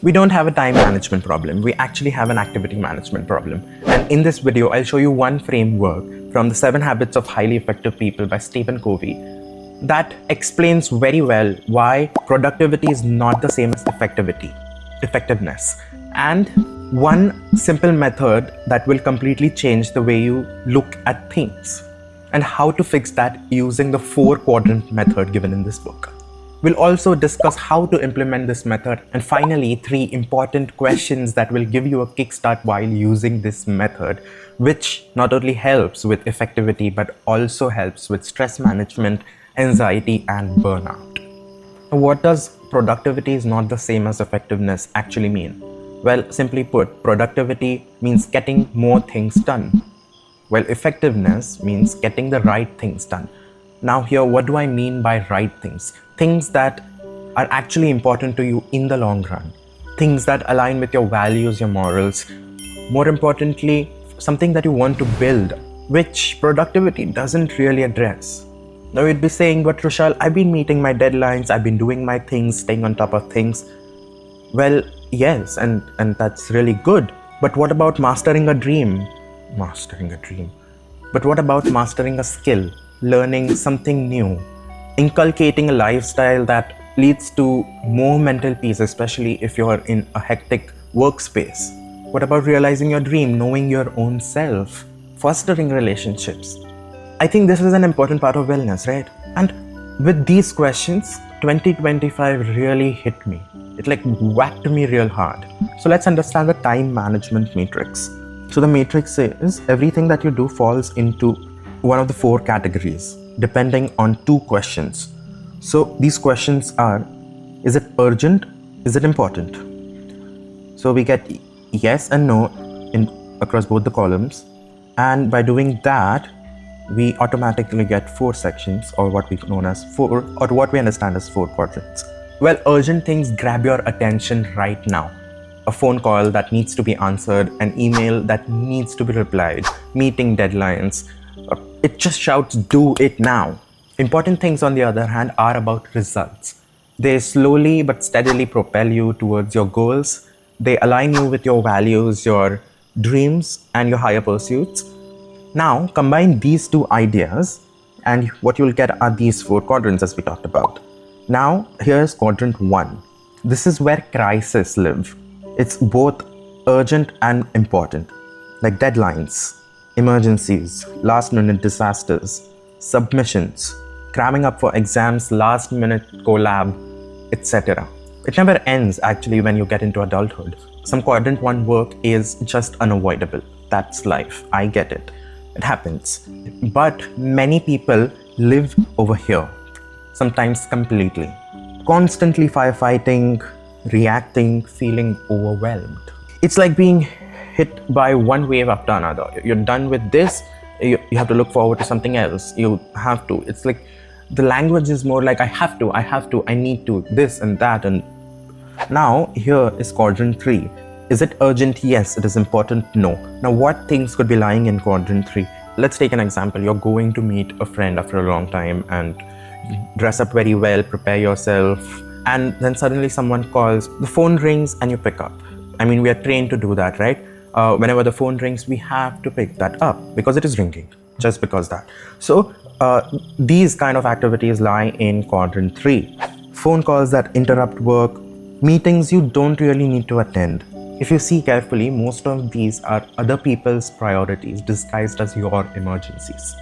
We don't have a time management problem, we actually have an activity management problem. And in this video, I'll show you one framework from the 7 Habits of Highly Effective People by Stephen Covey that explains very well why productivity is not the same as effectiveness. And one simple method that will completely change the way you look at things, and how to fix that using the 4-quadrant method given in this book. We'll also discuss how to implement this method, and finally 3 important questions that will give you a kickstart while using this method, which not only helps with effectivity but also helps with stress management, anxiety and burnout. What does productivity is not the same as effectiveness actually mean? Well, simply put, productivity means getting more things done, while effectiveness means getting the right things done. Now here, what do I mean by right things? Things that are actually important to you in the long run. Things that align with your values, your morals. More importantly, something that you want to build, which productivity doesn't really address. Now you'd be saying, but Rochelle, I've been meeting my deadlines, I've been doing my things, staying on top of things. Well, yes, and that's really good. But what about mastering a dream? But what about mastering a skill? Learning something new, inculcating a lifestyle that leads to more mental peace, especially if you're in a hectic workspace. What about realizing your dream, knowing your own self, fostering relationships? I think this is an important part of wellness, right? And with these questions, 2025 really hit me. It like whacked me real hard. So let's understand the time management matrix. So the matrix says everything that you do falls into one of the 4 categories, depending on 2 questions. So these questions are, is it urgent? Is it important? So we get yes and no across both the columns. And by doing that, we automatically get 4 sections, or what we known as 4, or what we understand as 4 quadrants. Well, urgent things grab your attention right now. A phone call that needs to be answered, an email that needs to be replied, meeting deadlines. It just shouts, do it now. Important things, on the other hand, are about results. They slowly but steadily propel you towards your goals. They align you with your values, your dreams, and your higher pursuits. Now, combine these 2 ideas, and what you'll get are these 4 quadrants as we talked about. Now, here's quadrant 1. This is where crises live. It's both urgent and important, like deadlines, emergencies, last-minute disasters, submissions, cramming up for exams, last-minute collab, etc. It never ends actually when you get into adulthood. Some quadrant 1 work is just unavoidable. That's life. I get it. It happens. But many people live over here, sometimes completely, constantly firefighting, reacting, feeling overwhelmed. It's like being hit by one wave after another. You're done with this, you have to look forward to something else. You have to. It's like the language is more like I have to, I need to, this and that. And now here is quadrant 3. Is it urgent? Yes. It is important? No. Now what things could be lying in quadrant 3? Let's take an example. You're going to meet a friend after a long time and dress up very well, prepare yourself, and then suddenly someone calls, the phone rings and you pick up. I mean, we are trained to do that, right? Whenever the phone rings, we have to pick that up because it is ringing, just because that. So these kind of activities lie in quadrant 3. Phone calls that interrupt work, meetings you don't really need to attend. If you see carefully, most of these are other people's priorities disguised as your emergencies.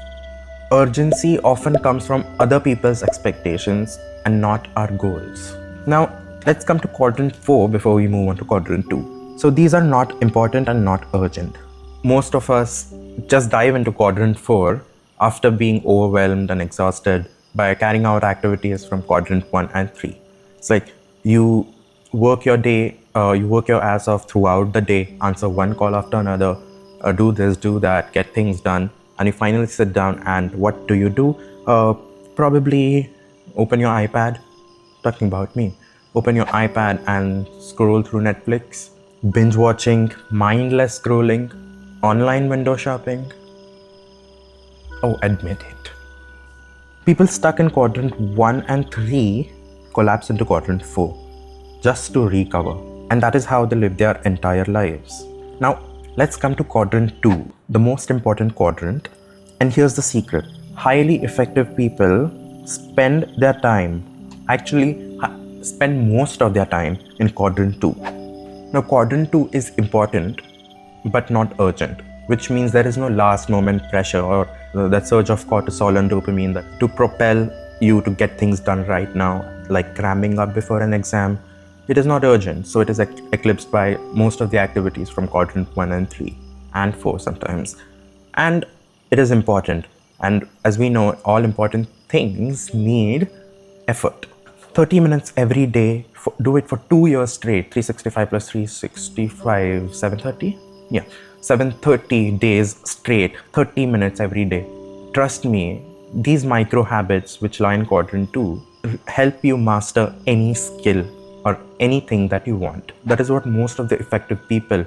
Urgency often comes from other people's expectations and not our goals. Now, let's come to quadrant 4 before we move on to quadrant 2. So these are not important and not urgent. Most of us just dive into quadrant 4 after being overwhelmed and exhausted by carrying out activities from quadrant 1 and 3. It's like you work your day, you work your ass off throughout the day, answer one call after another, do this, do that, get things done, and you finally sit down and what do? Probably open your iPad, talking about me, open your iPad and scroll through Netflix, binge watching, mindless scrolling, online window shopping. Oh, admit it. People stuck in quadrant 1 and 3 collapse into quadrant 4 just to recover. And that is how they live their entire lives. Now, let's come to quadrant 2, the most important quadrant. And here's the secret. Highly effective people spend their time, actually spend most of their time in quadrant 2. Now, quadrant 2 is important, but not urgent, which means there is no last moment pressure or that surge of cortisol and dopamine that to propel you to get things done right now, like cramming up before an exam. It is not urgent, so it is eclipsed by most of the activities from quadrant 1 and 3 and 4 sometimes. And it is important. And as we know, all important things need effort. 30 minutes every day, do it for 2 years straight, 365 plus 365, 730? Yeah, 730 days straight, 30 minutes every day. Trust me, these micro habits which lie in quadrant 2 help you master any skill or anything that you want. That is what most of the effective people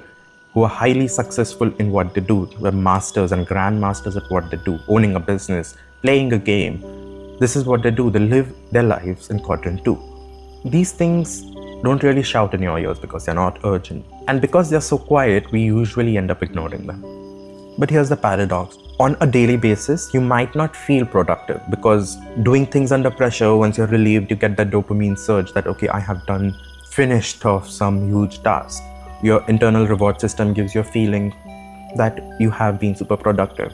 who are highly successful in what they do, who are masters and grandmasters at what they do, owning a business, playing a game. This is what they do. They live their lives in quadrant 2. These things don't really shout in your ears because they're not urgent. And because they're so quiet, we usually end up ignoring them. But here's the paradox. On a daily basis, you might not feel productive because doing things under pressure, once you're relieved, you get that dopamine surge that, okay, I have finished off some huge task. Your internal reward system gives you a feeling that you have been super productive.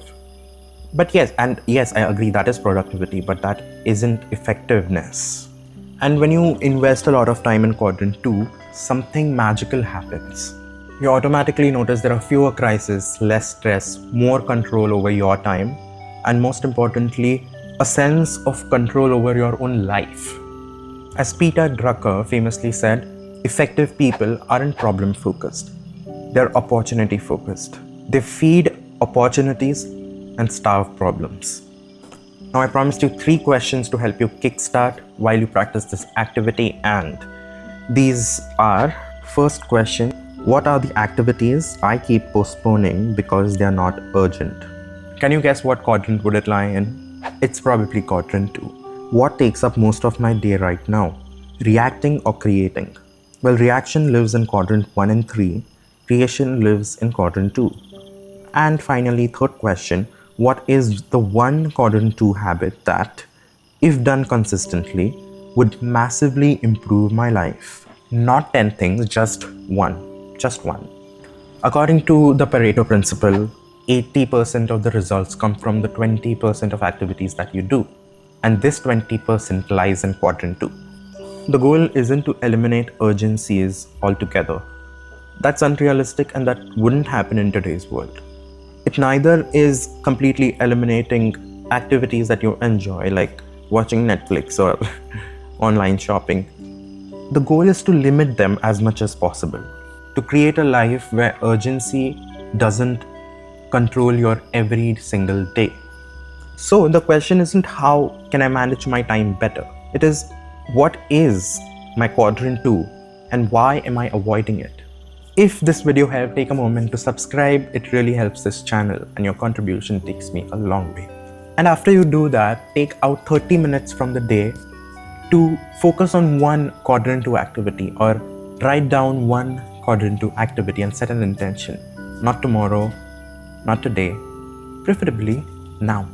But yes, I agree that is productivity, but that isn't effectiveness. And when you invest a lot of time in quadrant 2, something magical happens. You automatically notice there are fewer crises, less stress, more control over your time, and most importantly, a sense of control over your own life. As Peter Drucker famously said, effective people aren't problem focused, they're opportunity focused. They feed opportunities and starve problems. Now, I promised you 3 questions to help you kickstart while you practice this activity, and these are: first question, what are the activities I keep postponing because they are not urgent? Can you guess what quadrant would it lie in? It's probably quadrant 2. What takes up most of my day right now? Reacting or creating? Well, reaction lives in quadrant 1 and 3. Creation lives in quadrant 2. And finally, third question, what is the one quadrant 2 habit that, if done consistently, would massively improve my life? Not 10 things, just one. Just one. According to the Pareto principle, 80% of the results come from the 20% of activities that you do. And this 20% lies in quadrant 2. The goal isn't to eliminate urgencies altogether. That's unrealistic and that wouldn't happen in today's world. It neither is completely eliminating activities that you enjoy, like watching Netflix or online shopping. The goal is to limit them as much as possible, to create a life where urgency doesn't control your every single day. So the question isn't how can I manage my time better? It is, what is my quadrant 2 and why am I avoiding it? If this video helped, take a moment to subscribe. It really helps this channel and your contribution takes me a long way. And after you do that, take out 30 minutes from the day to focus on one quadrant 2 activity, or write down one quadrant 2 activity and set an intention. Not tomorrow, not today, preferably now.